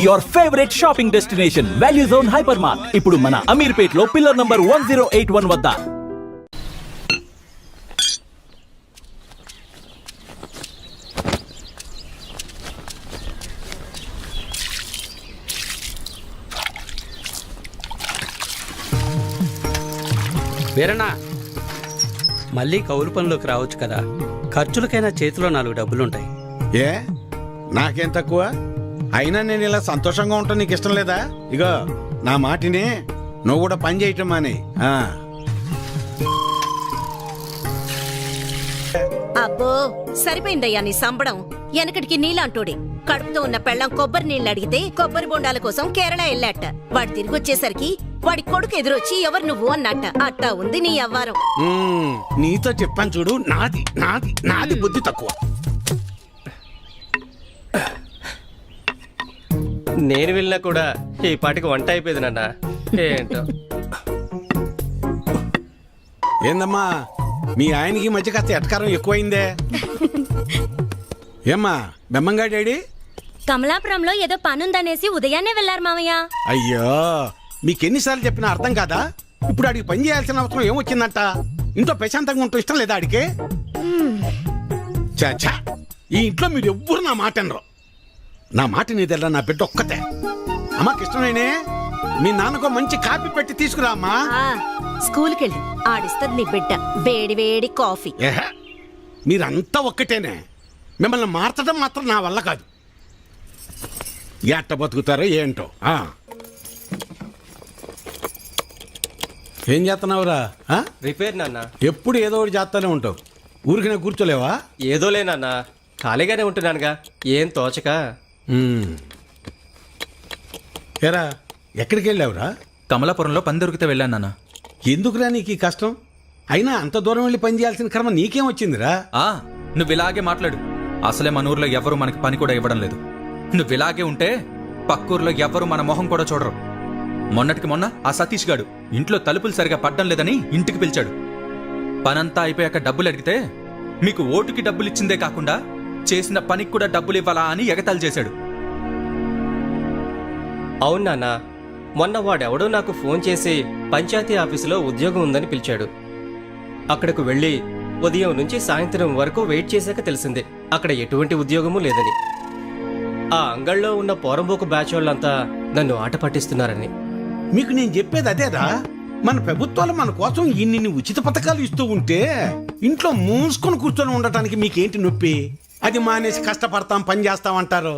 Your favourite shopping destination value zone hyper mart ఇప్పుడు మన అమీర్పేట్ లో పిల్లర్ నంబర్ 1081 వద్ద. వీరన్నా, మళ్ళీ కౌలు పనిలోకి రావచ్చు కదా. ఖర్చులకైనా చేతిలో 4 డబ్బులుంటాయి. ఏ నాకేం తక్కువ? అయినా నేను ఇలా సంతోషంగా ఉంటాను నీకు ఇష్టం లేదా? ఇగో నా మాటిని నువ్వు కూడా పని చేయటం అని. అబ్బో సరిపోయిందయ్యా నీ సంబడం. వెనకటికి నీళ్ళంటోడే కడుపుతో ఉన్న పెళ్ళం కొబ్బరి నీళ్ళు అడిగితే కొబ్బరి బొండాల కోసం కేరళ వెళ్ళాట. వాడు తిరిగి వచ్చేసరికి వాడి కొడుకు ఎదురొచ్చి ఎవరు నువ్వు అన్నట్ట. అట్టా ఉంది నీ అవ్వారం. నీతో చెప్పాను చూడు, నాది నాది నాది బుద్ధి తక్కువ. నేను వెళ్ళినా కూడా ఈ పాటికి వంట అయిపోయింది నాన్న. ఏంటో ఏందమ్మా మీ ఆయనకి మధ్య కాస్త ఎటకారం ఎక్కువైందే? ఏమ్మా బెమ్మంగా డాడీ? కమలాపురంలో ఏదో పనుందనేసి ఉదయాన్నే వెళ్లారు మామయ్య. అయ్యో మీకెన్నిసార్లు చెప్పినా అర్థం కాదా? ఇప్పుడు ఆడికి పని చేయాల్సిన అవసరం ఏమొచ్చిందంట? ఇంట్లో ప్రశాంతంగా ఉంటూ ఇష్టం లేదా ఆడికి? చాచా ఈ ఇంట్లో మీరు ఎవ్వరు నా మాట అనరు. నా మాట నీదెల్లా నా బిడ్డ ఒక్కతే. అమ్మాకి ఇష్టమైనే మీ నాన్నకు మంచి కాపీ పెట్టి తీసుకురా అమ్మా. స్కూల్కి వెళ్ళి ఆడిస్తుంది నీ బిడ్డ వేడి వేడి కాఫీ. ఏహే మీరంతా ఒక్కటేనే. మిమ్మల్ని మార్చడం మాత్రం నా వల్ల కాదు. ఎట్ట బతుకుతారో ఏంటో. ఏం చేస్తున్నావురా? రిపేర్ నాన్న. ఎప్పుడు ఏదో ఒకటి చేస్తానే ఉంటావు. ఊరికి నేను కూర్చోలేవా? ఏదోలే నాన్న, ఖాళీగానే ఉంటున్నానుగా, ఏం తోచక. ఏరా ఎక్కడికి వెళ్ళావురా? కమలాపురంలో పని దొరికితే వెళ్ళాను నాన్న. ఎందుకురా నీకు ఈ కష్టం? అయినా అంత దూరం వెళ్ళి పని చేయాల్సిన కర్మ నీకేం వచ్చిందిరా? నువ్వు ఇలాగే మాట్లాడు. అసలే మన ఊర్లో ఎవరు మనకి పని కూడా ఇవ్వడం లేదు. నువ్వు ఇలాగే ఉంటే పక్కూర్లో ఎవరు మన మొహం కూడా చూడరు. మొన్నటికి మొన్న ఆ సతీష్ గాడు ఇంట్లో తలుపులు సరిగా పడ్డం లేదని ఇంటికి పిలిచాడు. పనంతా అయిపోయాక డబ్బులు అడిగితే మీకు ఓటుకి డబ్బులు ఇచ్చిందే కాకుండా చేసిన పనికి కూడా డబ్బులు ఇవ్వాలా అని ఎగతాళి చేశాడు. అవును నాన్న, మొన్న వాడెవడో నాకు ఫోన్ చేసి పంచాయతీ ఆఫీసులో ఉద్యోగం ఉందని పిలిచాడు. అక్కడకు వెళ్ళి ఉదయం నుంచి సాయంత్రం వరకు వెయిట్ చేశాక తెలిసిందే అక్కడ ఎటువంటి ఉద్యోగమూ లేదని. ఆ అంగళ్ళలో ఉన్న పోరంబోకు బ్యాచ్ వాళ్ళంతా నన్ను ఆట పట్టిస్తున్నారని. మీకు నేను చెప్పేది అదేరా. మన ప్రభుత్వాలు మన కోసం ఇన్ని ఉచిత పథకాలు ఇస్తూ ఉంటే ఇంట్లో మూసుకొని కూర్చొని ఉండటానికి మీకేంటి నొప్పి? అది మానేసి కష్టపడతాం పని చేస్తాం అంటారు.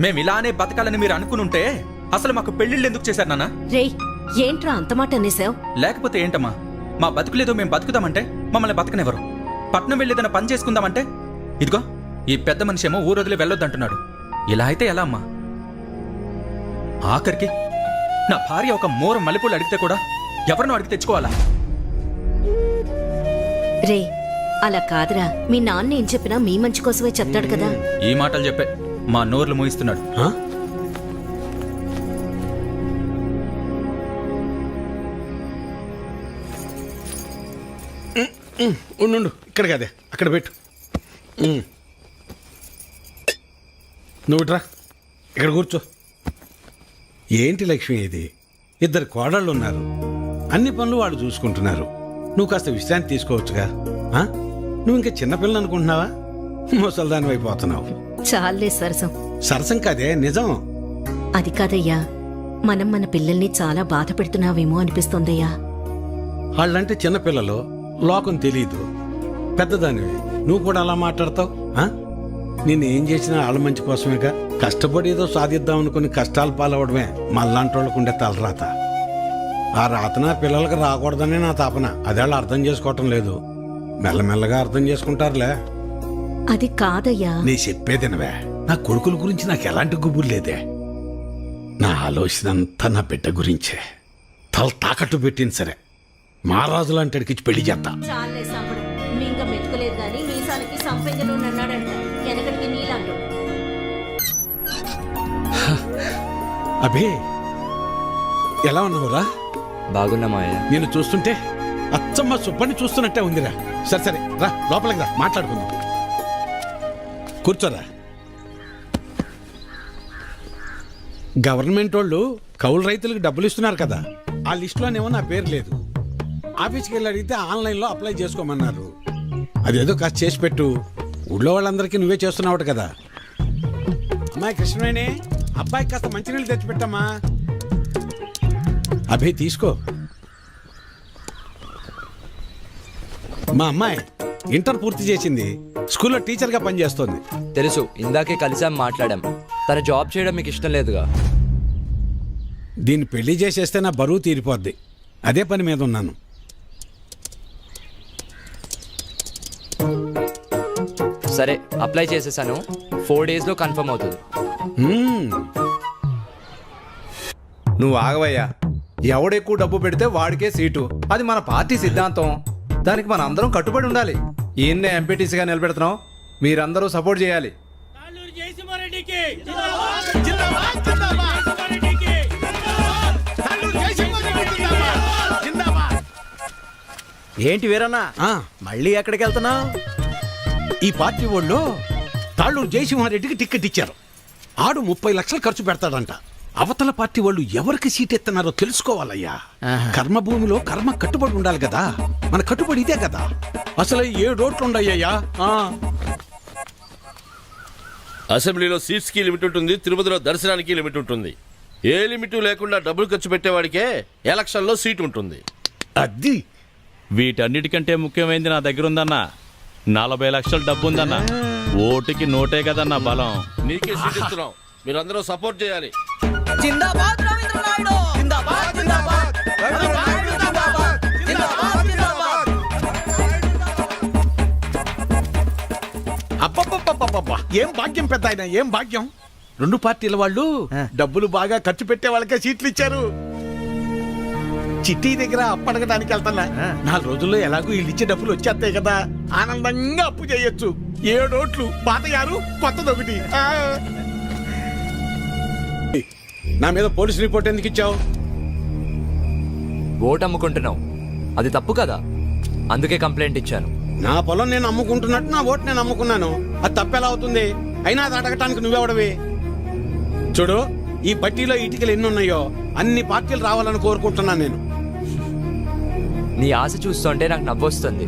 మేము ఇలానే బతకాలని మీరు అనుకునుంటే అసలు మాకు పెళ్లిళ్ళు ఎందుకు చేశారు నాన్న? రేయ్ ఏంట్రా అంత మాట అనేసావు? లేకపోతే ఏంటమ్మా, మా బతుకులేదో మేము బతుకుదామంటే మమ్మల్ని బతకనివ్వరు. పట్నం వెళ్ళేదన్న పని చేసుకుందామంటే ఇదిగో ఈ పెద్ద మనిషి ఏమో ఊరొదిలి వెళ్ళొద్దంటున్నాడు. ఇలా అయితే ఎలా అమ్మా? ఆఖరికి నా భార్య ఒక మోర మల్లెపూలు అడిగితే కూడా ఎవరినో అడిగి తెచ్చుకోవాలా? రే అలా కాదురా, మీ నాన్న ఏం చెప్పినా మీ మంచి కోసమే చెప్తాడు కదా. ఈ మాటలు చెప్పే మా నోర్లు మూయిస్తున్నాడు. ఉండు ఇక్కడ కదే అక్కడ పెట్టు. నువ్వు రా ఇక్కడ కూర్చో. ఏంటి లక్ష్మి ఇది? 2 కోడళ్ళు ఉన్నారు. అన్ని పనులు వాళ్ళు చూసుకుంటున్నారు. నువ్వు కాస్త విశ్రాంతి తీసుకోవచ్చుగా. నువ్వు ఇంకా చిన్నపిల్లలు అనుకుంటున్నావా? ముసల్దాని అయిపోతున్నావు. చాలే సరసం. సరసం కాదే నిజం. అది కాదయ్యా, మనం మన పిల్లల్ని చాలా బాధ పెడుతున్నావేమో అనిపిస్తోందయ్యా. వాళ్ళంటే చిన్నపిల్లలు, లోకం తెలీదు. పెద్దదానివి నువ్వు కూడా అలా మాట్లాడతావు? నేనేం చేసినా వాళ్ళ మంచి కోసమేగా. కష్టపడి ఏదో సాధిద్దాం అనుకుని కష్టాలు పాలవడమే మళ్ళాంటి వాళ్ళకు ఉండే తలరాత. ఆ రాత నా పిల్లలకు రాకూడదనే నా తాపన. అదేళ్ళు అర్థం చేసుకోవటం లేదు. మెల్లమెల్లగా అర్థం చేసుకుంటారులే. అది కాదయ్యా. నీ చెప్పేదినవే. నా కొడుకుల గురించి నాకు ఎలాంటి గుబురు లేదే. నా ఆలోచన అంతా నా బిడ్డ గురించే. తల తాకట్టు పెట్టింది సరే, మహారాజు లాంటి అడిగిచ్చి పెళ్లి చేస్తా. చాలే సంపడం. మింగ మెతుకులేదు గాని మీసాలకి సంపెంగలు అన్నాడంట. వెనకటికి నీళ్ళంటాడు. అభి ఎలా ఉన్నావురా? బాగున్నా మావయ్య. నేను చూస్తుంటే అచ్చమ్మ సుబ్బని చూస్తున్నట్టే ఉందిరా. సరే సరే రా లోపలికి రా, మాట్లాడుకుందాం. కూర్చోరా. గవర్నమెంట్ వాళ్ళు కౌలు రైతులకు డబ్బులు ఇస్తున్నారు కదా, ఆ లిస్టులోనేమో నా పేరు లేదు. ఆఫీస్కి వెళ్ళి అడిగితే ఆన్లైన్లో అప్లై చేసుకోమన్నారు. అదేదో కాస్త చేసి పెట్టు. ఊళ్ళో వాళ్ళందరికీ నువ్వే చేస్తున్నావు కదా. అమ్మాయి కృష్ణవేణి, అబ్బాయికి కాస్త మంచినీళ్ళు తెచ్చిపెట్టమ్మా. అభి తీసుకో. మా అమ్మాయి ఇంటర్ పూర్తి చేసింది, స్కూల్లో టీచర్గా పనిచేస్తోంది. తెలుసు, ఇందాకే కలిసాం, మాట్లాడాం. తన జాబ్ చేయడం మీకు ఇష్టం లేదుగా. దీన్ని పెళ్లి చేసేస్తే నా బరువు తీరిపోద్ది. అదే పని మీద ఉన్నాను. సరే, అప్లై చేసేసాను. 4 డేస్లో కన్ఫర్మ్ అవుతుంది. నువ్వు ఆగవయ్యా. ఎవడెక్కువ డబ్బు పెడితే వాడికే సీటు. అది మన పార్టీ సిద్ధాంతం. దానికి మన అందరం కట్టుబడి ఉండాలి. ఈయన్నే ఎంపీటీసీగా నిలబెడుతున్నాం. మీరందరూ సపోర్ట్ చేయాలి. ఏంటి వీరన్నా, ఆ, మళ్ళీ ఎక్కడికి వెళ్తున్నావు? ఈ పార్టీ వాళ్ళు తాళ్ళూరు జయసింహారెడ్డికి టిక్కెట్ ఇచ్చారు. ఆడు 30 లక్షలు ఖర్చు పెడతాడంట. అవతల పార్టీ వాళ్ళు ఎవరికి సీట్ ఎత్తన్నారో తెలుసుకోవాలయ్యా. కర్మభూమిలో కర్మ కట్టుబడి ఉండాలి కదా. మన కట్టుబడి ఇదే కదా. అసలు 7 ఓట్లు ఉండయ్యా. అసెంబ్లీలో సీట్స్ కి లిమిట్ ఉంటుంది, తిరుపతిలో దర్శనానికి లిమిట్ ఉంటుంది. ఏ లిమిట్ లేకుండా డబ్బులు ఖర్చు పెట్టేవాడికే ఎలక్షన్లో సీట్ ఉంటుంది. అది వీటన్నిటికంటే ముఖ్యమైనది నా దగ్గర ఉందన్నా. 40 లక్షల డబ్బు ఉందన్నా. ఓటుకి నోటే కదన్నా బలం. నీకే సీట్ ఇస్తున్నాం, మీరందరూ సపోర్ట్ చేయాలి. జిందాబాద్ రవీంద్ర నాయుడు! జిందాబాద్, జిందాబాద్! రవీంద్ర నాయుడు జిందాబాద్! జిందాబాద్, జిందాబాద్! అబ్బబ్బబ్బబ్బబ్బా, ఏం భాగ్యం పెద్ద ఆయన, ఏం భాగ్యం. 2 పార్టీల వాళ్ళు డబ్బులు బాగా ఖర్చు పెట్టే వాళ్ళకే సీట్లు ఇచ్చారు. చిట్టి దగ్గర అప్పు అడగడానికి వెళ్తున్నా. 4 రోజుల్లో ఎలాగో వీళ్ళు ఇచ్చే డబ్బులు వచ్చేస్తాయి కదా. ఆనందంగా అప్పు చేయొచ్చు. 7 ఓట్లు, పాత 6, కొత్తది 1. నా మీద పోలీస్ రిపోర్ట్ ఎందుకు ఇచ్చావు? ఓటు అమ్ముకుంటున్నావు, అది తప్పు కదా. అందుకే కంప్లైంట్ ఇచ్చాను. నా పొలం నేను అమ్ముకుంటున్నట్టు నా ఓటు నేను అమ్ముకున్నాను. అది తప్పెలా అవుతుంది? అయినా అది అడగటానికి నువ్వెవడవి? చూడు, ఈ పట్టీలో ఇటుకలు ఎన్ని ఉన్నాయో అన్ని పార్టీలు రావాలని కోరుకుంటున్నాను నేను. నీ ఆశ చూస్తుంటే నాకు నవ్వొస్తుంది.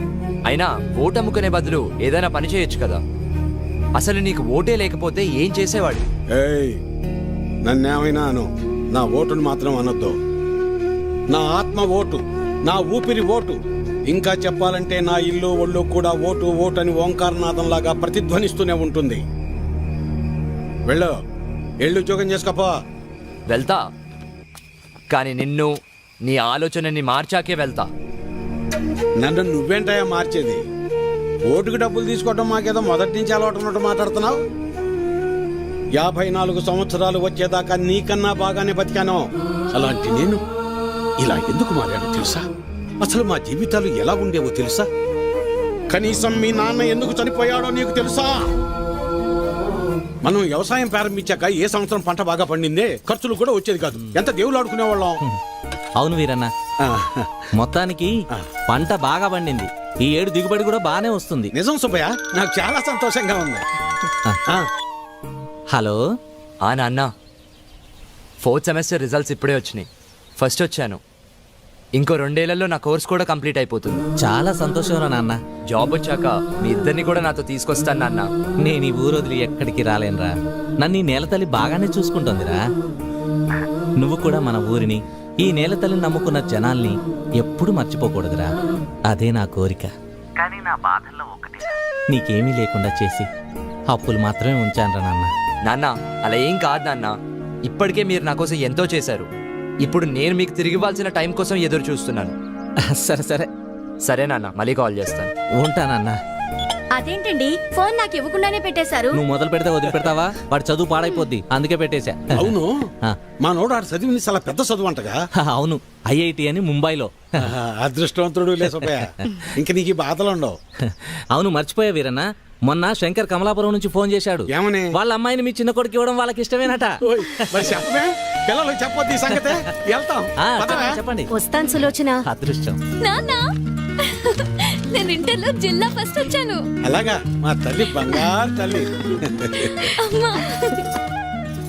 అయినా ఓటు అమ్ముకునే బదులు ఏదైనా పని చేయొచ్చు కదా. అసలు నీకు ఓటే లేకపోతే ఏం చేసేవాడు? ఏయ్, నన్నేమైనా అను, నా ఓటును మాత్రం అనొద్దు. నా ఆత్మ ఓటు, నా ఊపిరి ఓటు. ఇంకా చెప్పాలంటే నా ఇల్లు ఒళ్ళు కూడా ఓటు ఓటు అని ఓంకారనాథంలాగా ప్రతిధ్వనిస్తూనే ఉంటుంది. వెళ్ళు, ఎళ్ళు ఉద్యోగం చేసుకోపో. వెళ్తా, కానీ నిన్ను, నీ ఆలోచనని మార్చాకే వెళ్తా. నన్ను నువ్వేంటయా మార్చేది? ఓటుకు డబ్బులు తీసుకోవడం మాకేదో మొదటి నుంచి అలవాటు ఉన్నట్టు మాట్లాడుతున్నావు. 54 సంవత్సరాలు వచ్చేదాకా నీకన్నా బాగానే బతికాను. అలాంటి నేను ఇలా ఎందుకు మారాను తెలుసా? అసలు మా జీవితాలు ఎలా ఉండేవో తెలుసా? కనీసం మీ నాన్న ఎందుకు చనిపోయాడో నీకు తెలుసా? మనం వ్యవసాయం ప్రారంభించాక ఏ సంవత్సరం పంట బాగా పండిందే, ఖర్చులు కూడా వచ్చేది కాదు. ఎంత దేవుళ్ళు ఆడుకునేవాళ్ళం. అవును వీరన్న, మొత్తానికి పంట బాగా పండింది. ఈ ఏడు దిగుబడి కూడా బాగానే వస్తుంది. నిజం సుబ్బయ్య, నాకు చాలా సంతోషంగా ఉంది. హలో. నాన్న, 4th సెమిస్టర్ రిజల్ట్స్ ఇప్పుడే వచ్చినాయి. ఫస్ట్ వచ్చాను. ఇంకో 2 ఏళ్లలో నా కోర్స్ కూడా కంప్లీట్ అయిపోతుంది. చాలా సంతోషం రా నాన్న. జాబ్ వచ్చాక మీ ఇద్దరిని కూడా నాతో తీసుకొస్తాను నాన్న. నేను ఈ ఊరు వదిలి ఎక్కడికి రాలేనురా. నన్ను ఈ నేలతల్లి బాగానే చూసుకుంటుందిరా. నువ్వు కూడా మన ఊరిని, ఈ నేలతల్లిని నమ్ముకున్న జనాల్ని ఎప్పుడు మర్చిపోకూడదురా. అదే నా కోరిక. కానీ నా బాధల్లో ఒకటి, నీకేమీ లేకుండా చేసి అప్పులు మాత్రమే ఉంచానురా నాన్న. నాన్న, అలా ఏం కాదు నాన్న. ఇప్పటికే మీరు నా కోసం ఎంతో చేశారు. ఇప్పుడు నేను మీకు తిరిగి ఇవ్వాల్సిన టైం కోసం ఎదురు చూస్తున్నాను. సరే సరే సరే నాన్న, మళ్ళీ కాల్ చేస్తాను. ఉంటానన్నా. అదేంటండి, ఫోన్ నాకు ఇవ్వకుండానే పెట్టేశారు. నువ్వు మొదలు పెడితే వదిలిపెడతావా? వాడి చదువు పాడైపోద్ది, అందుకే పెట్టేశా. అవును, ఆ. మా నోడు ఆడు చదివింది చాలా పెద్ద చదువు అంటగా. అవును, ఐఐటి అని ముంబైలో. అదృష్టవంతుడు లే సుబ్బయ్య, ఇంక నీకు ఈ బాధలు ఉండవు. అవును, మర్చిపోయా వీరన్న, మొన్న శంకర్ కమలాపురం నుంచి ఫోన్ చేశాడు. ఏమని? వాళ్ళ అమ్మాయిని మీ చిన్న కొడుకు ఇవ్వడం వాళ్ళకి ఇష్టమేనట. ఓయ్, మరి చెప్పమే, పిల్లలకు చెప్పొద్దు ఈ సంగతే. వెళ్తాం, పదవే. చెప్పండి. వస్తాను సులోచన. అదృష్టం. నాన్న, నేను ఇంటర్లో జిల్లా ఫస్ట్ వచ్చాను. అలాగా, మా తల్లి బంగారు తల్లి. అమ్మా,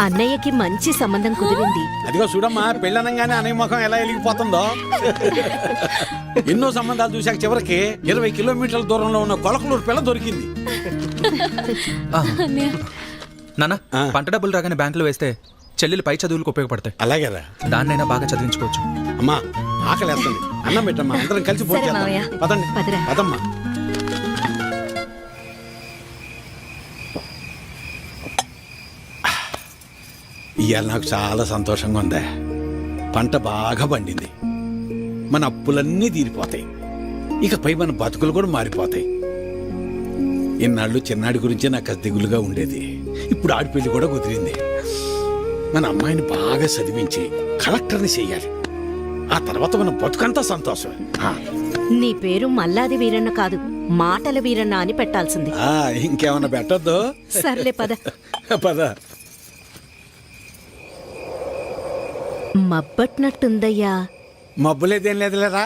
అన్నయ్యకి మంచి సంబంధం కుదిరింది. అదిగో చూడమ్మా, పెళ్ళనంగానే అనే ముఖం ఎలా వెలిగిపోతుందో. ఎన్నో సంబంధాలు చూశాక చివరికి 20 కిలోమీటర్ల దూరంలో ఉన్న కొలకలూరు పిల్ల దొరికింది. నాన్న, పంట డబ్బులు రాగానే బ్యాంకులో వేస్తే చెల్లెలు పై చదువులకు ఉపయోగపడతాయి. అలాగేరా, దాన్నైనా బాగా చదివించుకోవచ్చు. అమ్మా ఆకలేస్తుంది, అన్నం పెట్టమ్మా, అందరం కలిసి సరే పోయి మావయ్య. పదండి. పదరా. పదమ్మా. ఇవాళ నాకు చాలా సంతోషంగా ఉందా. పంట బాగా పండింది, మన అప్పులన్నీ తీరిపోతాయి, ఇకపై మన బతుకులు కూడా మారిపోతాయి. ఇన్నాళ్ళు చిన్నాడి గురించే నాకు అది దిగులుగా ఉండేది. ఇప్పుడు ఆడిపెళ్లి కూడా కుదిరింది. మన అమ్మాయిని బాగా చదివించి కలెక్టర్ని చెయ్యాలి. ఆ తర్వాత మన బతుకంతా సంతోషం. నీ పేరు మల్లాది వీరన్న కాదు, మాటల వీరన్న అని పెట్టాల్సింది. ఇంకేమన్నా పెట్టద్దు. సర్లే పద. పద. మబ్బట్నట్టుందయ్యా. మబ్బులేదేం లేదులేరా.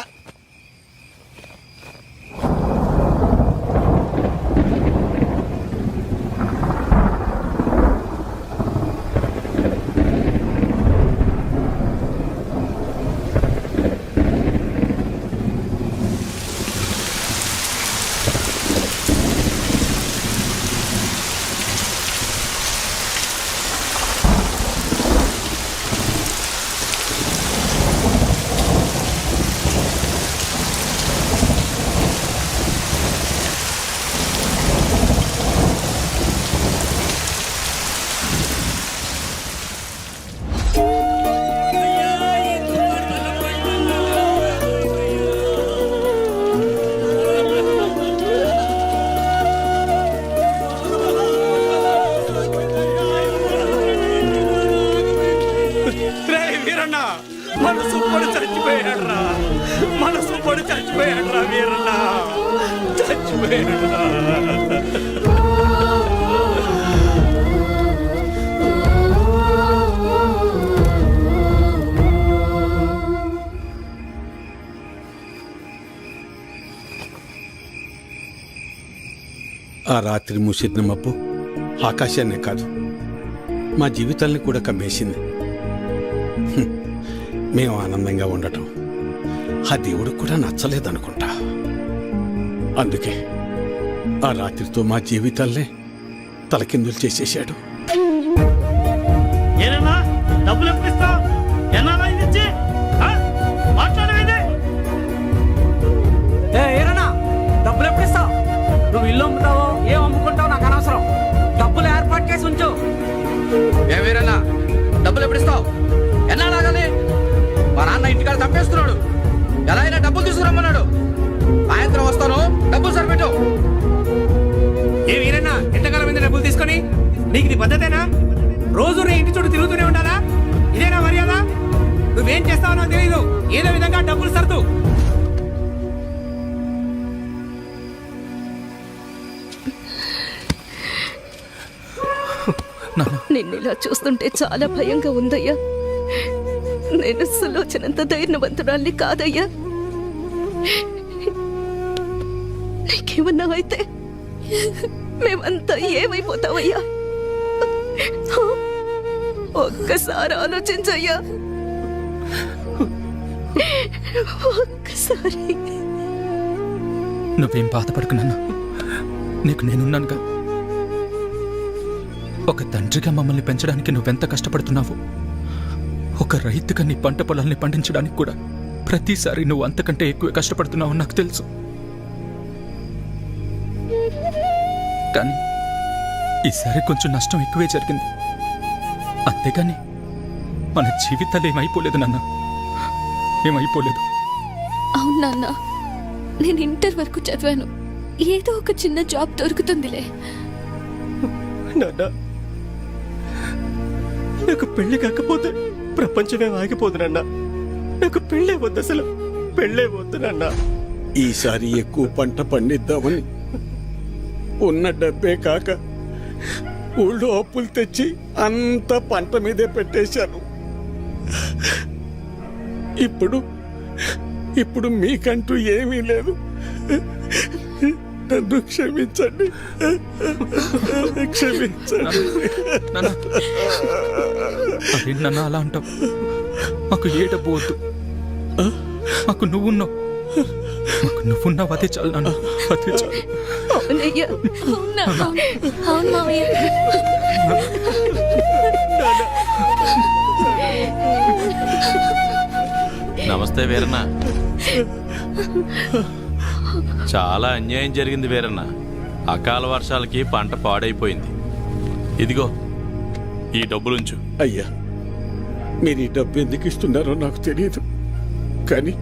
వీరన్న మనసు పడి చచ్చిపోయాడ్రా, మనసు పడి చచ్చిపోయాడ్రా వీరన్న, చచ్చిపోయాడ్రా. ఆ రాత్రి మూసిన మబ్బు ఆకాశాన్నే కాదు, మా జీవితాల్ని కూడా కమ్మేసింది. మేము ఆనందంగా ఉండటం ఆ దేవుడికి కూడా నచ్చలేదనుకుంటా. అందుకే ఆ రాత్రితో మా జీవితాల్నే తలకిందులు చేసేశాడు. డబ్బులు ఎప్పుడు ఇస్తావు? డబ్బులు ఎప్పుడు ఇస్తావు? నువ్వు ఇల్లు అమ్ముతావో ఏం అమ్ముకుంటావు నాకు అనవసరం. డబ్బులు ఏర్పాటు చేసి ఉంచు. ఏమేరన్నా డబ్బులు ఎప్పుడు ఇస్తావు? ఎన్నాడాగాలి? మా నాన్న ఇంటికాడ తప్పేస్తున్నాడు. ఎలా అయినా డబ్బులు తీసుకురమ్మన్నాడు. సాయంత్రం వస్తాను, డబ్బులు సరిపెట్టు. ఏ వీరన్నా, ఎంతకాలం మీద డబ్బులు తీసుకొని? నీకు ఇది పద్ధతేనా? రోజు నీ ఇంటి చుట్టూ తిరుగుతూనే ఉండాలా? ఇదేనా మర్యాద? నువ్వేం చేస్తావో నాకు తెలీదు. ఏదో విధంగా డబ్బులు సర్దు. నిన్నిలా చూస్తుంటే చాలా భయంగా ఉందయ్యా. నేను సులోచనంత ధైర్యవంతురాల్ని కాదయ్యా. నీకేమన్నా అయితే మేమంతా ఏమైపోతావయ్యా? ఒక్కసారి ఆలోచించయ్యా, ఒక్కసారి. నువ్వేం బాధపడుకున్నా, నీకు నేనున్నానుగా. ఒక తండ్రిగా మమ్మల్ని పెంచడానికి నువ్వెంత కష్టపడుతున్నావు, ఒక రైతుగా నీ పంట పొలాల్ని పండించడానికి కూడా ప్రతిసారి నువ్వు అంతకంటే ఎక్కువ కష్టపడుతున్నావు నాకు తెలుసు. కానీ ఈసారి కొంచెం నష్టం ఎక్కువే జరిగింది. అంతేగాని మన జీవితాలు ఏమైపోలేదు నాన్న, ఏమైపోలేదు. అవును నాన్న, నేను ఇంటర్ వరకు చదివాను. ఏదో ఒక చిన్న జాబ్ దొరుకుతుందిలే. నాన్న, నాకు పెళ్లి కాకపోతే ప్రపంచమే ఆగిపోదు నాన్న. నాకు పెళ్ళే వద్దు, అసలు పెళ్ళే వద్దు నాన్న. ఈసారి ఎక్కువ పంట పండిద్దామని ఉన్న డబ్బే కాక ఊళ్ళో అప్పులు తెచ్చి అంత పంట మీదే పెట్టేశాను. ఇప్పుడు మీకంటూ ఏమీ లేదు. నన్ను క్షమించండి, క్షమించండి. నాన్న అదేంటి నాన్న అలా అంటావు? మాకు ఏ డబ్బు వద్దు, మాకు నువ్వున్నావు, మాకు నువ్వున్నావు, అదే చాలు నాన్న, అదే చాలు. అవునయ్యా, అవునా? అవును మావయ్య. నమస్తే వీరన్న. చాలా అన్యాయం జరిగింది వీరన్న. అకాల వర్షాలకి పంట పాడైపోయింది. ఇదిగో ఈ డబ్బులుంచు. అయ్యా, మీరు ఈ డబ్బు ఎందుకు ఇస్తున్నారో నాకు తెలియదు, కానీ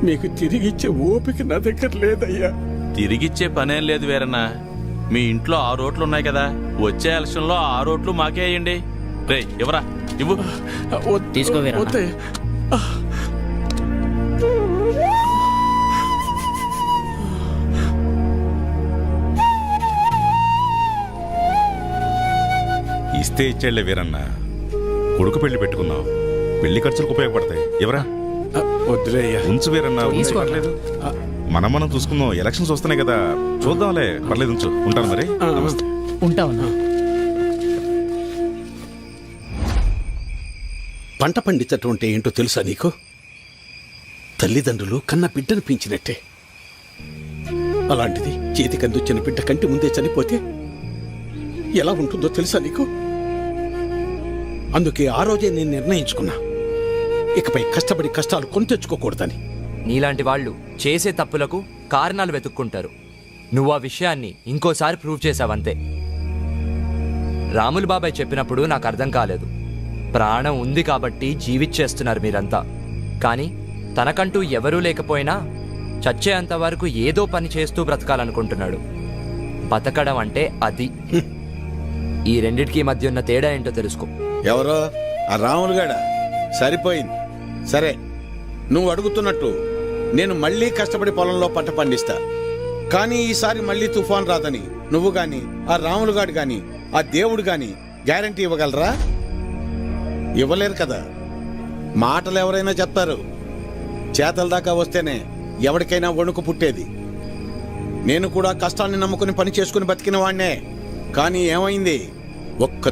మీకు తిరిగిచ్చే ఓపిక నా దగ్గర లేదయ్యా. తిరిగిచ్చే పనేం లేదు వీరన్న. మీ ఇంట్లో 6 ఓట్లు ఉన్నాయి కదా, వచ్చే ఎలక్షన్లో 6 ఓట్లు మాకే అయ్యండి. రే ఇవ్వరా, ఇవ్వు. వద్దయ్యా. ఇస్తే ఇచ్చేళ్లే వీరన్న. కొడుకు పెళ్లి పెట్టుకున్నాం, పెళ్లి ఖర్చులకు ఉపయోగపడతాయి. ఎవరా? వద్దులే అయ్యా. ఉంచు వీరన్న, ఉంచు, పర్లేదు. మనం చూసుకుందాం. ఎలక్షన్స్ వస్తున్నాయి కదా, చూద్దాంలే, పర్లేదు, ఉంచు. ఉంటాను మరి. నమస్తే. ఉంటావన్నా. పంట పండించటం అంటే ఏంటో తెలుసా నీకు? తల్లిదండ్రులు కన్న బిడ్డను పెంచినట్టే. అలాంటిది చేతికి అందొచ్చిన బిడ్డ కంటి ముందే చనిపోతే ఎలా ఉంటుందో తెలుసా నీకు? అందుకే ఆ రోజే నేను నిర్ణయించుకున్నా, ఇకపై కష్టపడి కష్టాలు కొని తెచ్చుకోకూడదని. నీలాంటి వాళ్ళు చేసే తప్పులకు కారణాలు వెతుక్కుంటారు. నువ్వు ఆ విషయాన్ని ఇంకోసారి ప్రూవ్ చేసావంతే. రాములు బాబాయ్ చెప్పినప్పుడు నాకు అర్థం కాలేదు. ప్రాణం ఉంది కాబట్టి జీవిచ్చేస్తున్నారు మీరంతా. కానీ తనకంటూ ఎవరూ లేకపోయినా చచ్చేంత వరకు ఏదో పని చేస్తూ బ్రతకాలనుకుంటున్నాడు. బతకడం అంటే అది. ఈ రెండిటికి మధ్య ఉన్న తేడా ఏంటో తెలుసుకో. ఎవరో ఆ రాములుగాడా? సరిపోయింది. సరే, నువ్వు అడుగుతున్నట్టు నేను మళ్ళీ కష్టపడి పొలంలో పంట పండిస్తా. కానీ ఈసారి మళ్ళీ తుఫాన్ రాదని నువ్వు గాని, ఆ రాములుగాడు గాని, ఆ దేవుడు గాని గ్యారంటీ ఇవ్వగలరా? ఇవ్వలేరు కదా. మాటలు ఎవరైనా చెప్తారు, చేతల దాకా వస్తేనే ఎవరికైనా వణుకు పుట్టేది. నేను కూడా కష్టాన్ని నమ్ముకుని పని చేసుకుని బతికిన వాణ్ణే. కానీ ఏమైంది? ఒక్క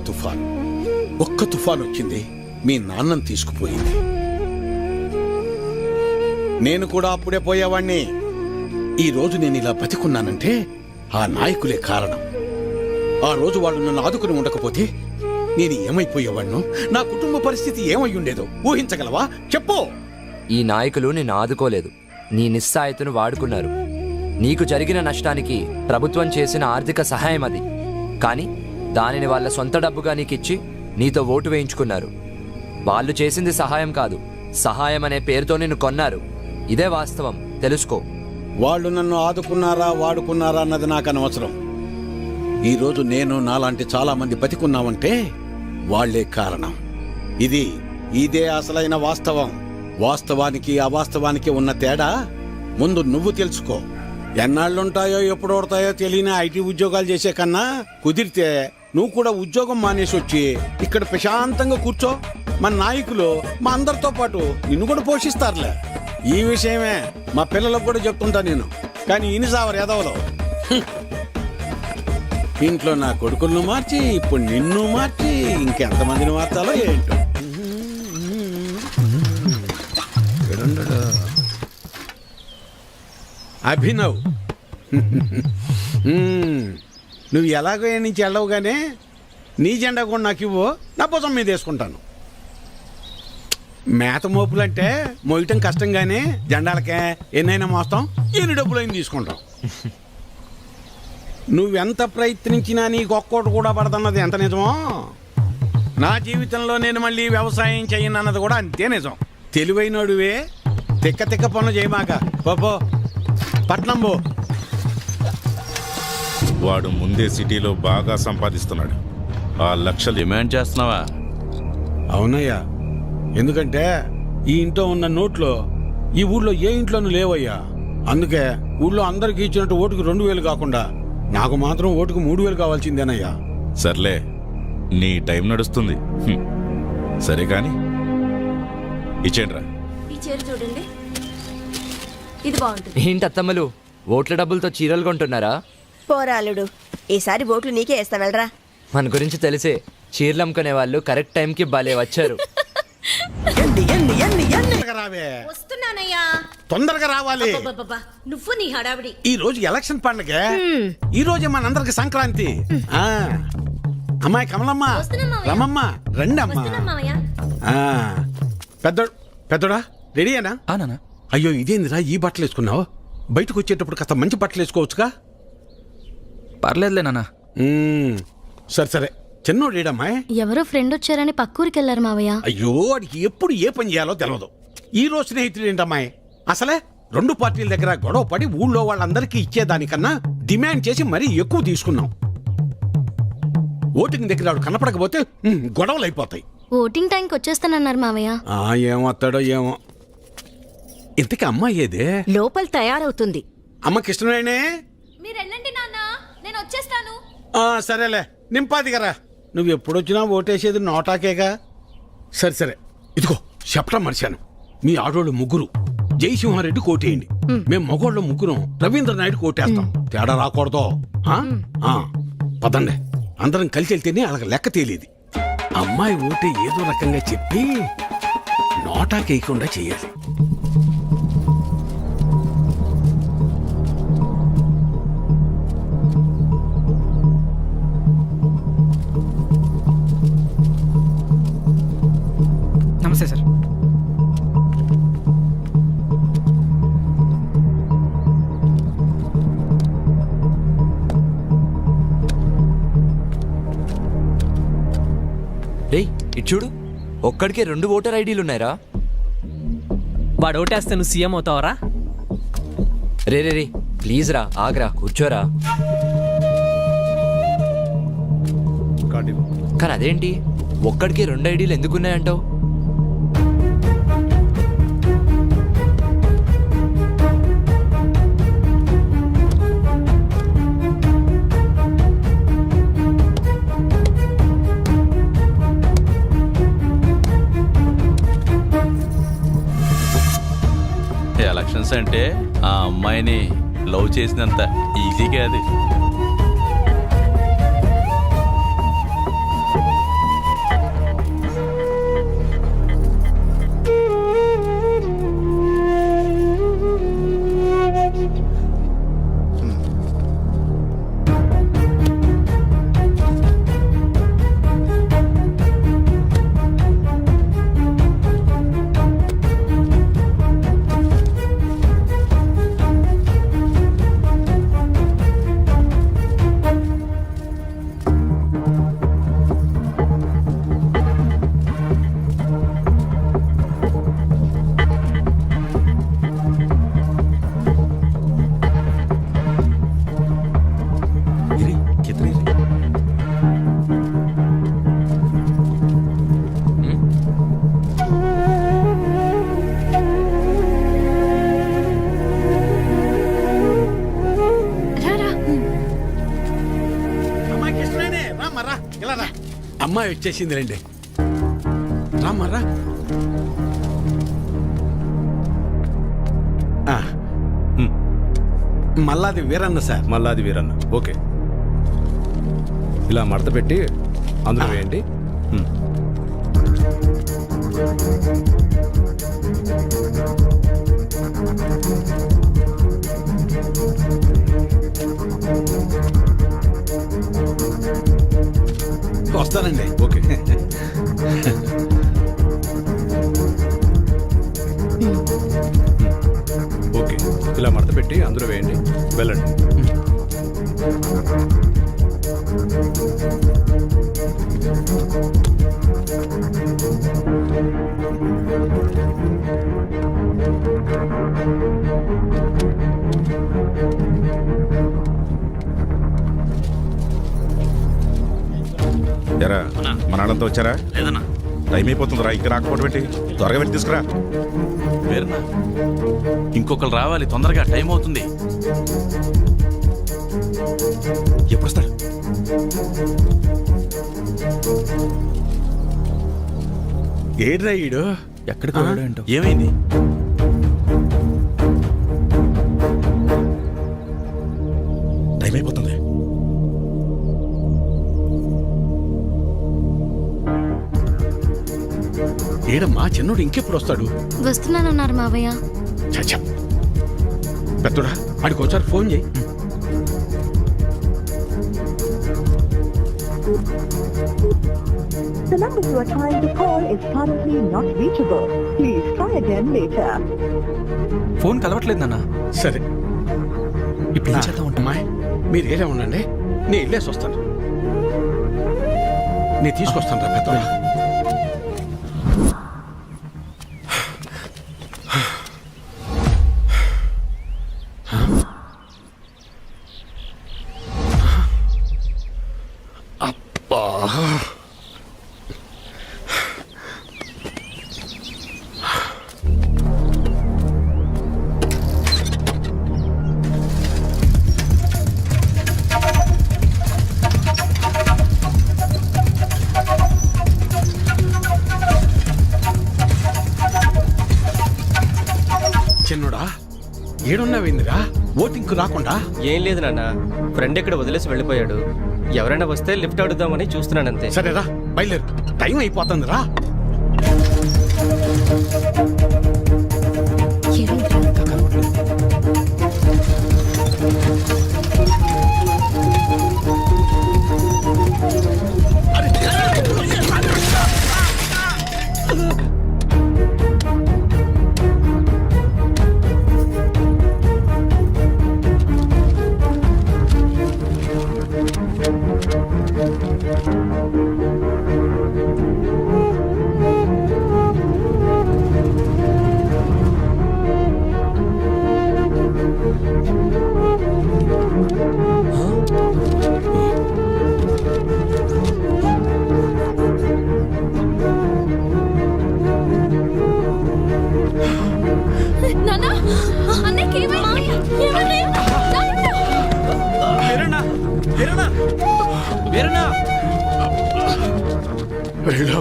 తుఫాన్ వచ్చింది, మీ నాన్నను తీసుకుపోయింది. నేను కూడా అప్పుడే పోయేవాణ్ణి. ఈ రోజు నేను ఇలా బతికున్నానంటే ఆ నాయకులే కారణం. ఆ రోజు వాళ్ళు నన్ను ఆదుకుని ఉండకపోతే నేను ఏమైపోయేవాణ్ణు? నా కుటుంబ పరిస్థితి ఏమై ఉండేదో ఊహించగలవా? చెప్పు. ఈ నాయకులు నిన్ను ఆదుకోలేదు, నీ నిస్సాయతను వాడుకున్నారు. నీకు జరిగిన నష్టానికి ప్రభుత్వం చేసిన ఆర్థిక సహాయం అది. కానీ దానిని వాళ్ళ సొంత డబ్బుగా నీకిచ్చి నీతో ఓటు వేయించుకున్నారు. వాళ్ళు చేసింది సహాయం కాదు, సహాయం అనే పేరుతో నిన్ను కొన్నారు. ఇదే వాస్తవం, తెలుసుకో. వాళ్ళు నన్ను ఆదుకున్నారా వాడుకున్నారా అన్నది నాకు అనవసరం. ఈరోజు నేను నాలాంటి చాలా మంది బతికున్నామంటే వాళ్లే కారణం. ఇదే అసలైన వాస్తవం. వాస్తవానికి అవాస్తవానికి ఉన్న తేడా ముందు నువ్వు తెలుసుకో. ఎన్నాళ్ళుంటాయో ఎప్పుడు ఓడతాయో తెలియని ఐటీ ఉద్యోగాలు చేసే కన్నా కుదిరితే నువ్వు కూడా ఉద్యోగం మానేసి వచ్చి ఇక్కడ ప్రశాంతంగా కూర్చో. మన నాయకులు మా అందరితో పాటు నిన్ను కూడా పోషిస్తారులే. ఈ విషయమే మా పిల్లలకు కూడా చెప్తుంటా నేను. కానీ ఇనిసావరు ఎదవలో ఇంట్లో నా కొడుకులను మార్చి ఇప్పుడు నిన్ను మార్చి ఇంకెంతమందిని మార్చాలో ఏంటో. అభినవ్, నువ్వు ఎలాగో ఏ నుంచి వెళ్ళవుగానే నీ జెండా కూడా నాకు ఇవ్వు, నా భుజం మీద వేసుకుంటాను. మేత మోపులంటే మోయటం కష్టంగానే జెండాలకే ఎన్నైనా మోస్తాం, ఎన్ని డబ్బులైనా తీసుకుంటాం. నువ్వెంత ప్రయత్నించినా నీకు ఒక్కోటి కూడా పడదన్నది ఎంత నిజమో, నా జీవితంలో నేను మళ్ళీ వ్యవసాయం చేయనన్నది కూడా అంతే నిజం. తెలివైనడువే, తిక్క తిక్క పనులు చేయమాక. పో పట్నం పో. వాడు ముందే సిటీలో బాగా సంపాదిస్తున్నాడు. ఆ లక్షలు డిమాండ్ చేస్తున్నావా? అవునయ్యా, ఎందుకంటే ఈ ఇంట్లో ఉన్న నోట్లో ఈ ఊళ్ళో ఏ ఇంట్లోనూ లేవయ్యా. అందుకే ఊళ్ళో అందరికి ఇచ్చినట్టు ఓటుకు 2000 కాకుండా నాకు మాత్రం ఓటుకు 3000 కావాల్సిందేనయ్యా. సర్లే, నీ టైం నడుస్తుంది. సరే కాని ఇచ్చేండ్రా. ఈ చీర చూడండి, ఇది బాగుంటుంది. ఏంటి అత్తమ్మలు ఓట్ల డబ్బులతో చీరలు కొంటున్నారా? పోరాలుడు ఈసారి ఓట్లు నీకే వేస్తా వెళ్ళరా. మన గురించి తెలిసే చీరలు అమ్ముకునే వాళ్ళు కరెక్ట్ టైంకి భలే వచ్చారు. తొందరగా రావే, వస్తున్నానయ్యా. తొందరగా రావాలి. అబ్బబ్బబ్బబ్బా, నువ్వు నీ హడావిడి. ఈ రోజు ఎలక్షన్ పండుగ, ఈ రోజే మనందరికి సంక్రాంతి. ఆ అమ్మాయి కమలమ్మ, రమమ్మ, రండి అమ్మా. ఆ, పెద్దోడా రెడీయేనా? ఆనా అయ్యో ఇదేందిరా ఈ బట్టలు వేసుకున్నావు? బయటకు వచ్చేటప్పుడు కాస్త మంచి బట్టలు వేసుకోవచ్చుగా. పర్లేదులే నాన్న. సరే సరే, చిన్నోడేడమ్మాయి? ఎవరో ఫ్రెండ్ వచ్చారని పక్కూరికి వెళ్ళారు మావయ్య. అయ్యో వాడికి ఎప్పుడు ఏ పని చేయాలో తెలియదు. ఈ రోజు స్నేహితుడు ఏంటమ్మాయి? అసలే రెండు పార్టీల దగ్గర గొడవ పడి ఊళ్ళో వాళ్ళందరికీ ఇచ్చేదానికన్నా డిమాండ్ చేసి మరీ ఎక్కువ తీసుకున్నాం. ఓటింగ్ దగ్గర వాడు కనపడకపోతే గొడవలు అయిపోతాయి. ఓటింగ్ టైంకి వచ్చేస్తానన్నారు మావయ్య. ఏమొస్తాడో ఏమో. ఇంతకీ అమ్మాయి ఏదే? లోపల తయారవుతుంది. అమ్మ కృష్ణవేణే. మీరు వెళ్ళండి నాన్న, నేను వచ్చేస్తాను. సరేలే, నింపాది కదా. నువ్వు ఎప్పుడొచ్చినా ఓటేసేది నోటాకేగా. సరే సరే, ఇదిగో చెప్పడం మర్చాను. మీ ఆడోళ్ళు ముగ్గురు జయసింహారెడ్డి కోటేయండి, మేము మగోళ్ళు ముగ్గురం రవీంద్ర నాయుడు కోటేస్తాం. తేడా రాకూడదు. పదండి, అందరం కలిసి వెళ్తేనే అలాగ లెక్క తేలేది. అమ్మాయి ఓటే ఏదో రకంగా చెప్పి నోటాకేయకుండా చెయ్యాలి. నమస్తే సార్. రేయ్ ఇటు చూడు, ఒక్కడికే 2 ఓటర్ ఐడీలు ఉన్నాయరా. వాడు ఓటేస్తే నువ్వు CM అవుతావరా? Ray ray ray please రా, ఆగ్రా, కూర్చోరా. కానీ అదేంటి ఒక్కడికే 2 ఐడీలు ఎందుకున్నాయంటావు? ఎలక్షన్స్ అంటే ఆ అమ్మాయిని లవ్ చేసినంత ఈజీగా అది. అమ్మాయి వచ్చేసింది రండి. రామ్మరా. మల్లాది వీరన్న సార్. మల్లాది వీరన్న. ఓకే, ఇలా మడత పెట్టి అందులో వేయండి. వస్తానండి. ఓకే. ఓకే, ఇలా మడత పెట్టి అందులో వేయండి. వెళ్ళండి. ఎరా మన వాళ్ళంతా వచ్చారా? లేదన్నా. టైం అయిపోతుందిరా, ఇంకా రాకపోవడం పెట్టి త్వరగా వెళ్ళి తీసుకురా. వేరునా ఇంకొకరు రావాలి, తొందరగా టైం అవుతుంది. ఎప్పుడు వస్తాడు? ఏడ్రా ఈడు? ఎక్కడికి వెళ్ళాడు ఏంటో. ఏమైంది? ఏడమ్మా చిన్నోడు ఇంకెప్పుడు వస్తాడు? వస్తున్నానన్నారు మావయ్య. చచ్చా పెద్దోడా ఆడికి ఒకసారి ఫోన్ చేయి. The number you are trying to call is currently not reachable. Please try again later. Phone కలవట్లేదు నాన్న. సరే ఇప్పుడు ఏం చేద్దాం ఉంటా? అమ్మా మీరు ఏరే ఉండండి, నేను వెళ్ళేసి వస్తాను. నేను తీసుకొస్తాను రా పెద్దోడా. అబ్బా చిన్నోడా ఏడున్నావేందిరా? ఓటింగ్కు రాకుండా? ఏం లేదు నాన్న, ఫ్రెండ్ ఇక్కడ వదిలేసి వెళ్ళిపోయాడు. ఎవరైనా వస్తే లిఫ్ట్ అడుగుదామని చూస్తున్నానంతే. సరేరా బయలుదేరు, టైం అయిపోతుంది రా. నాన్న, అన్నయ్యకి ఏమైంది? వెళ్ళు,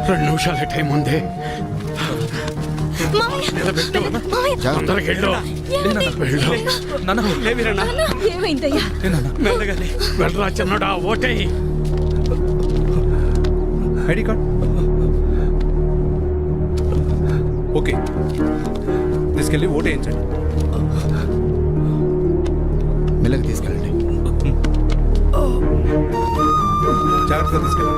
2 నిమిషాల టైం ఉంది. నిలబెట్టు. తొందరగా వెళ్ళు. వెళ్ళు. ఏమైందయ్యా? వెళ్ళరా చిన్నోడా, ఓటేయి. ఐడి కార్డ్ ఓకే, తీసుకెళ్ళి ఓటు వేయించండి. మెల్లగా తీసుకెళ్ళండి, జాగ్రత్తగా తీసుకెళ్ళండి.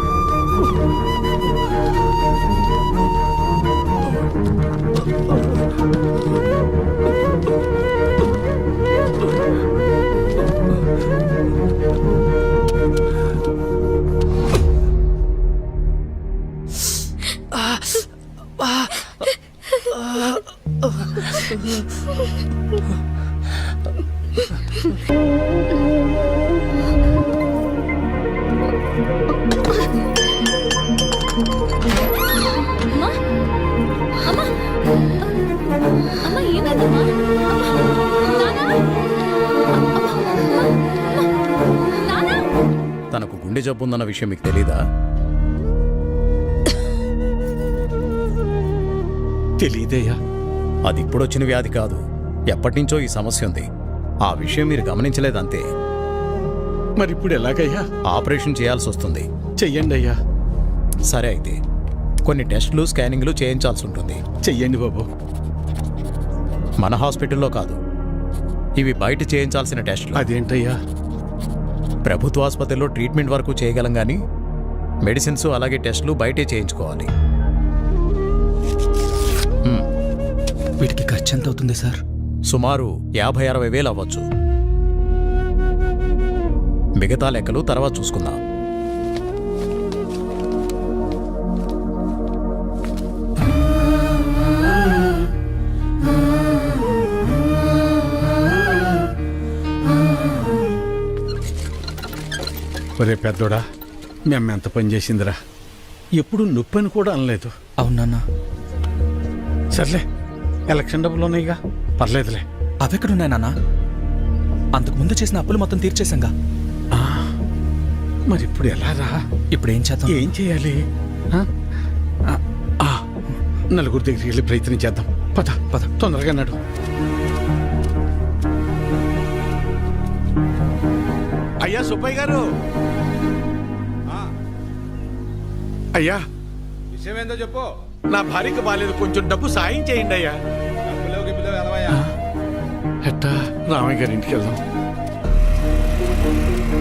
తనకు గుండె జబ్బు ఉందన్న విషయం మీకు తెలీదా? తెలీదయ్యా. అది ఇప్పుడొచ్చిన వ్యాధి కాదు, ఎప్పటినుంచో ఈ సమస్య ఉంది. ఆ విషయం మీరు గమనించలేదంతే. మరి ఇప్పుడు ఎలాగయ్యా? ఆపరేషన్ చేయాల్సి వస్తుంది. చెయ్యండి అయ్యా. సరే అయితే కొన్ని టెస్టులు స్కానింగ్లు చేయించాల్సి ఉంటుంది. చెయ్యండి బాబు. మన హాస్పిటల్లో కాదు, ఇవి బయట చేయించాల్సిన టెస్టులు. అదేంటయ్యా? ప్రభుత్వ ఆసుపత్రిలో ట్రీట్మెంట్ వరకు చేయగలం కానీ మెడిసిన్స్ అలాగే టెస్టులు బయటే చేయించుకోవాలి. వీటికి ఖర్చు ఎంత అవుతుంది సార్? సుమారు 50-60 వేలు అవ్వచ్చు. మిగతా లెక్కలు తర్వాత చూసుకుందాం. ఒరే పెద్దోడా, మేము ఎంత పని చేసిందిరా. ఎప్పుడు నొప్పి అని కూడా అనలేదు. అవునన్నా. సర్లే, ఎలక్షన్ డబ్బులు ఉన్నాయిగా, పర్లేదులే. అవెక్కడున్నాయి నాన్న? అంతకు ముందు చేసిన అప్పులు మొత్తం తీర్చేశాంగా. మరి ఇప్పుడు ఎలా రా? ఇప్పుడు ఏం చేద్దాం? ఏం చేయాలి? నలుగురు దగ్గరికి వెళ్ళి ప్రయత్నం చేద్దాం. పద పద, తొందరగా నడు. అయ్యా సుబ్బయ్య గారు, అయ్యా విషయం ఏందో చెప్పు. నా భార్యకి బాలేదు, కొంచెం డబ్బు సాయం చేయండి అయ్యా. ఎట్టా రామయ్య గారి ఇంటికి వెళ్దాం.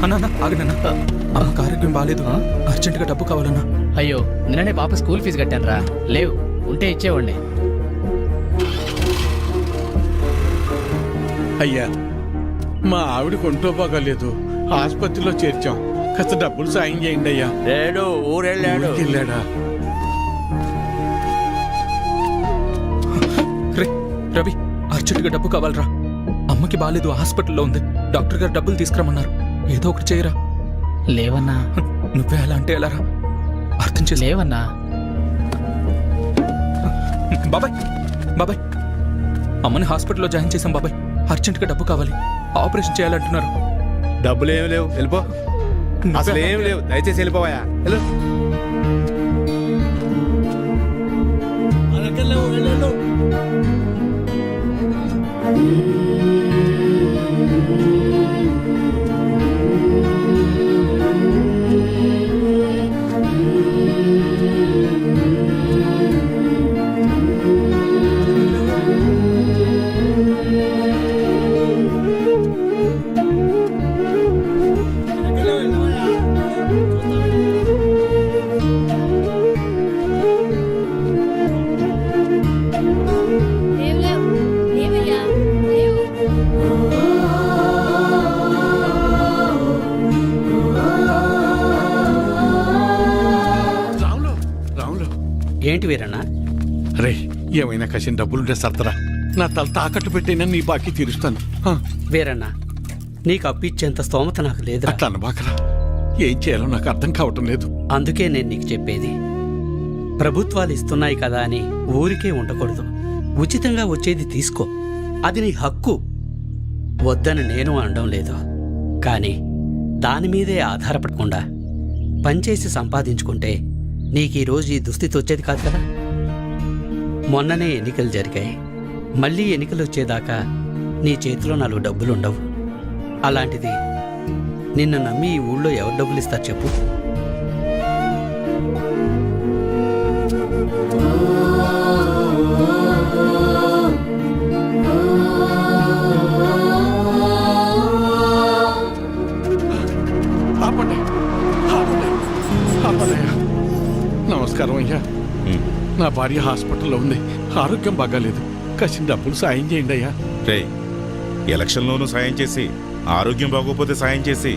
అన్నా ఆగనన్నా, అమ్మకు ఆరోగ్యం బాగాలేదు, అర్జెంటుగా డబ్బు కావాలన్నా. అయ్యో నిన్ననే పాప స్కూల్ ఫీజు కట్టాను రా, లేవు ఉంటే ఇచ్చేవాడిని. అయ్యా, మా ఆవిడకి ఒంట్లో బాగాలేదు, ఆసుపత్రిలో చేర్చాం, కాస్త డబ్బులు సాయం చేయండి అయ్యా. లేడు, ఊరెళ్ళాడు. వెళ్ళాడా? రే రవి, అర్జెంటుగా డబ్బు కావాలరా, అమ్మకి బాగాలేదు, హాస్పిటల్లో ఉంది, డాక్టర్ గారు డబ్బులు తీసుకురమ్మన్నారు, ఏదో ఒకటి చేయరా. లేవన్నా. నువ్వే అలా అంటే ఎలా రా, అర్థం చేసి. లేవన్నా. బాబాయ్ బాబాయ్, అమ్మని హాస్పిటల్లో జాయిన్ చేశాం బాబాయ్, అర్జెంటుగా డబ్బు కావాలి, ఆపరేషన్ చేయాలంటున్నారు. డబ్బులు ఏమి లేవు, వెళ్ళిపో. అసలు ఏమి లేవు, దయచేసి వెళ్ళిపోవా. వెళ్ళు. రాములు, రాములు. ఏంటి వీరన్నా? రే, ఏమైనా కసిన డబ్బులుంటే సర్దరా, నా తల తాకట్టు పెట్టైనా నీ బాకీ తీరుస్తాను. వీరన్నా, నీకు అప్పిచ్చేంత స్తోమత నాకు లేదు. అట్లా అనబాకరా, ఏం చేయాలో నాకు అర్థం కావటం లేదు. అందుకే నేను నీకు చెప్పేది, ప్రభుత్వాలు ఇస్తున్నాయి కదా అని ఊరికే ఉండకూడదు. ఉచితంగా వచ్చేది తీసుకో, అది నీ హక్కు. వద్దని నేను అనడం లేదు, కానీ దాని మీదే ఆధారపడకుండా పనిచేసి సంపాదించుకుంటే నీకు ఈరోజు ఈ దుస్థితి వచ్చేది కాదు కదా. మొన్ననే ఎన్నికలు జరిగాయి, మళ్ళీ ఎన్నికలు వచ్చేదాకా నీ చేతిలో 4 డబ్బులుండవు. అలాంటిది నిన్ను నమ్మి ఈ ఊళ్ళో ఎవరు డబ్బులు ఇస్తారు చెప్పు? ఆపండి, ఆపండి, ఆపండి అయ్యా. నమస్కారం అయ్యా. నా భార్య హాస్పిటల్లో ఉంది, ఆరోగ్యం బాగాలేదు, కసిన డబ్బులు సాయం చేయండి అయ్యా. రే, ఎలక్షన్లోనూ సాయం చేసి ఆరోగ్యం బాగోపోతే సాయం చేసి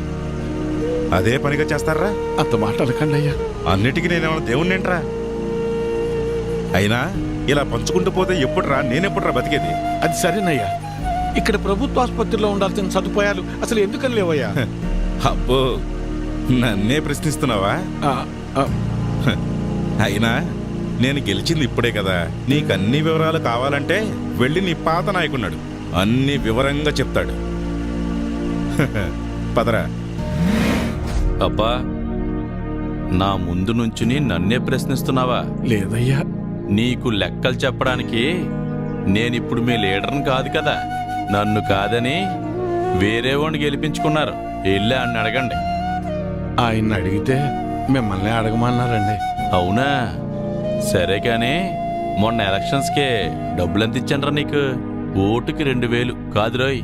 అదే పనిగా చేస్తారా? అంత మాట అనకండి అయ్యా. అన్నిటికీ నేనేమన్నా దేవుణ్ణేంట్రా? అయినా ఇలా పంచుకుంటూ పోతే ఎప్పుడురా, నేనెప్పుడురా బతికేది? అది సరేనయ్యా, ఇక్కడ ప్రభుత్వ ఆసుపత్రిలో ఉండాల్సిన సదుపాయాలు అసలు ఎందుకని లేవయ్యా? అబ్బో, నన్నే ప్రశ్నిస్తున్నావా? అయినా నేను గెలిచింది ఇప్పుడే కదా, నీకన్ని వివరాలు కావాలంటే వెళ్ళి నీ పాత నాయకున్నాడు, అన్ని వివరంగా చెప్తాడు. పదరా. అబ్బా, నా ముందు నుంచుని నన్నే ప్రశ్నిస్తున్నావా? లేదయ్యా. నీకు లెక్కలు చెప్పడానికి నేనిప్పుడు మీ లీడర్ని కాదు కదా. నన్ను కాదని వేరే వాడిని గెలిపించుకున్నారు, వెళ్ళి అని అడగండి. ఆయన్ని అడిగితే మిమ్మల్ని అడగమన్నారండి. అవునా? సరే కానీ మొన్న ఎలక్షన్స్కే డబ్బులెంత ఇచ్చానరా నీకు? ఓటుకి 2000 కాదు రోయ్,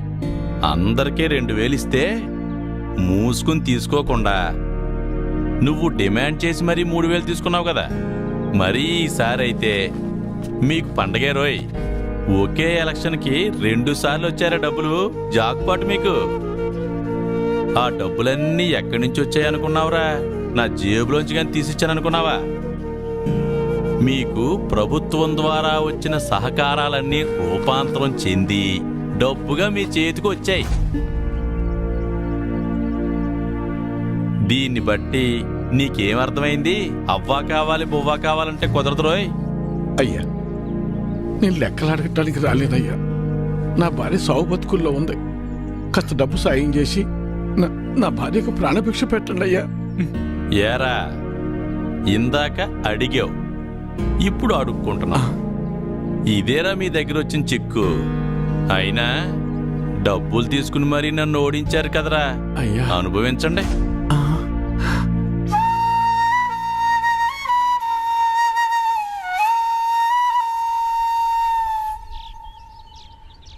అందరికీ 2000 ఇస్తే మూసుకుని తీసుకోకుండా నువ్వు డిమాండ్ చేసి మరీ 3000 తీసుకున్నావు కదా. మరీ ఈసారి అయితే మీకు పండగే రోయ్. ఒకే ఎలక్షన్కి 2 సార్లు వచ్చారా డబ్బులు, జాక్పాట్ మీకు. ఆ డబ్బులన్నీ ఎక్కడి నుంచి వచ్చాయనుకున్నావురా? నా జేబులోంచి కానీ తీసిచ్చాననుకున్నావా? మీకు ప్రభుత్వం ద్వారా వచ్చిన సహకారాలన్నీ రూపాంతరం చెంది డబ్బుగా మీ చేతికి వచ్చాయి. దీన్ని బట్టి నీకేమర్థమైంది? అవ్వా కావాలి బువ్వా కావాలంటే కుదరదు రోయ్. అయ్యా, నేను లెక్కలు అడగటానికి రాలేదయ్యా. నా భార్య సావు బతుకుల్లో ఉంది, కాస్త డబ్బు సాయం చేసి నా భార్యకు ప్రాణభిక్ష పెట్టండి అయ్యా. ఏరా, ఇందాక అడిగావు, ఇప్పుడు అడుక్కుంటున్నా. ఇదేరా మీ దగ్గర వచ్చిన చిక్కు. అయినా డబ్బులు తీసుకుని మరీ నన్ను ఓడించారు కదరా, అయ్యా. అనుభవించండి.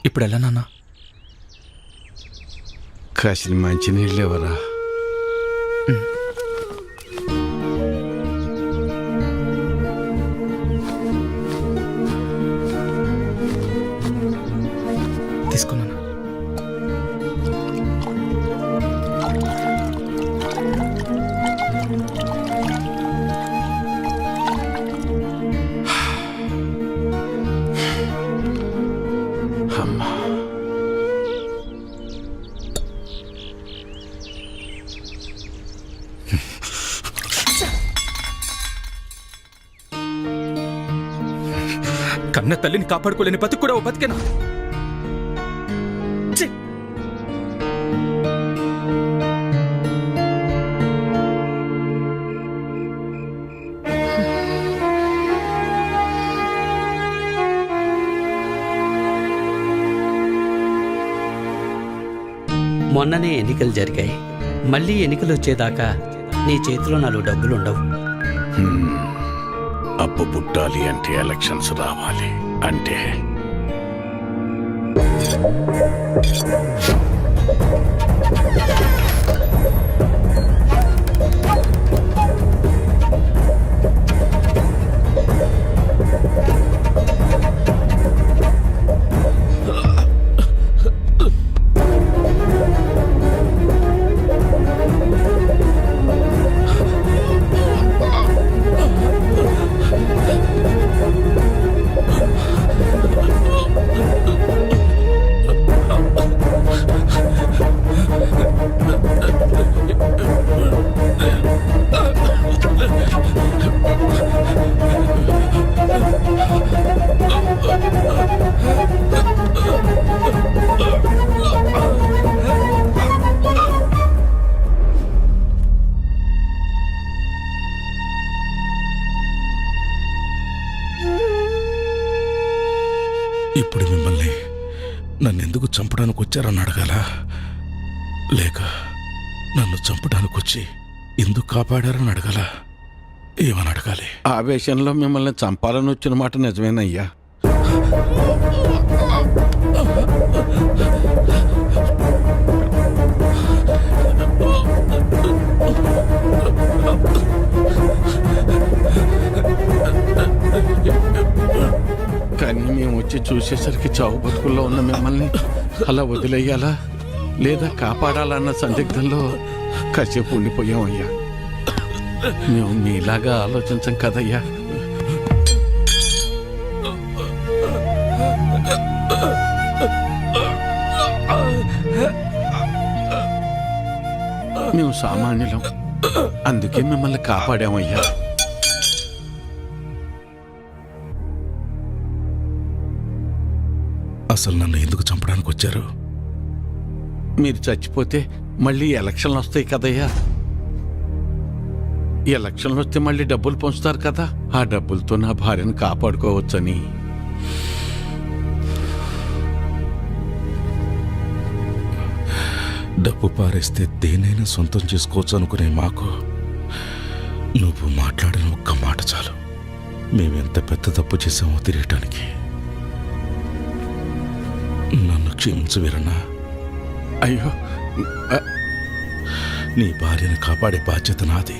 ఇప్పుడు ఎలా నాన్న? కాసిన మంచి నీళ్ళు ఎవరా? తీసుకున్నాను. అమ్మా, కన్న తల్లిని కాపాడుకోలేని బతుకు కూడా ఓ బతికేనా? ఛీ! మొన్ననే ఎన్నికలు జరిగాయి. మళ్ళీ ఎన్నికలు వచ్చేదాకా నీ చేతిలో 4 డబ్బులు ఉండవు. అప్పు పుట్టాలి అంటే ఎలక్షన్స్ రావాలి అంటే ఇప్పుడు మిమ్మల్ని నన్నెందుకు చంపడానికి వచ్చారని అడగాల, లేక నన్ను చంపడానికి వచ్చి ఎందుకు కాపాడారని అడగాల? ఏమని అడగాలి? ఆవేశంలో మిమ్మల్ని చంపాలని వచ్చిన మాట నిజమేనయ్యా. కానీ మేము వచ్చి చూసేసరికి చావు బతుకుల్లో ఉన్న మిమ్మల్ని అలా వదిలేయాలా లేదా కాపాడాలన్న సందిగ్ధంలో కాసేపు ఉండిపోయామయ్యా. మేము మీలాగా ఆలోచించం కదయ్యా. మేము సామాన్యులం, అందుకే మిమ్మల్ని కాపాడామయ్యా. అసలు నన్ను ఎందుకు చంపడానికి వచ్చారు? మీరు చచ్చిపోతే మళ్ళీ ఎలక్షన్లు వస్తాయి కదయ్యా. ఎలక్షన్లు వస్తే మళ్ళీ డబ్బులు పంచుతారు కదా, ఆ డబ్బులతో నా భార్యను కాపాడుకోవచ్చని. డబ్బు పారేస్తే దేనైనా సొంతం చేసుకోవచ్చు అనుకునే మాకు నువ్వు మాట్లాడిన ఒక్క మాట చాలు మేమెంత పెద్ద తప్పు చేసామో తెలియటానికి. నన్ను క్షమించు వీరన్నా. అయ్యో, నీ భార్యను కాపాడే బాధ్యత నాది.